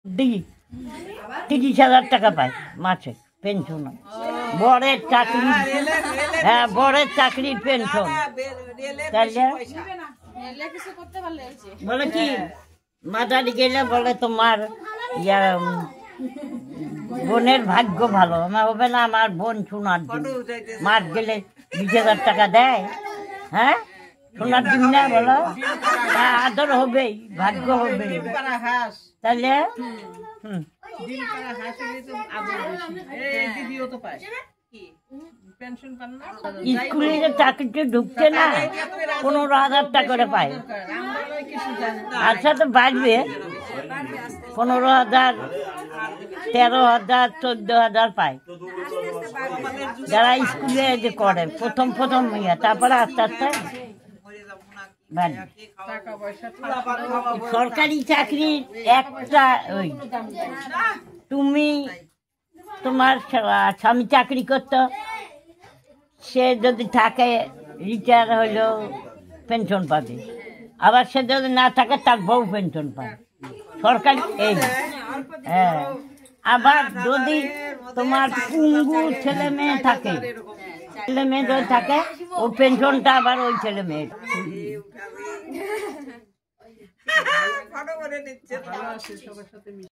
দিই 30,000 টাকা পায় মাসে পেনশন। বড়ের চাকরি, হ্যাঁ বড়ের চাকরির পেনশন। বলে কি মাদারি গেলে বলে তোমার বোনের ভাগ্য ভালো। আমার হবে না, আমার বোন শোনার দিন মাস গেলে 20,000 টাকা দেয়। হ্যাঁ শোনার দিন না বলো, আদর হবেই, ভাগ্য হবে। তাহলে স্কুলে চাকরিতে ঢুকছে না, 15,000 টাকা করে পায়। আচ্ছা তো বাড়বে, 15,000, 13,000, 14,000 পায় যারা স্কুলে যে করে প্রথম তারপরে আস্তে আস্তে সরকারি চাকরি একটা ওই তুমি তোমার স্বামী চাকরি করতো, সে যদি থাকে রিটায়ার হইলেও পেনশন পাবে, আবার সে যদি না থাকে তার বউ পেনশন পায় সরকারি। এই হ্যাঁ, আবার যদি তোমার পুঙ্গু ছেলে মেয়ে থাকে, ছেলে মেয়ে যদি থাকে ও পেনশনটা আবার ওই ছেলে মেয়ে।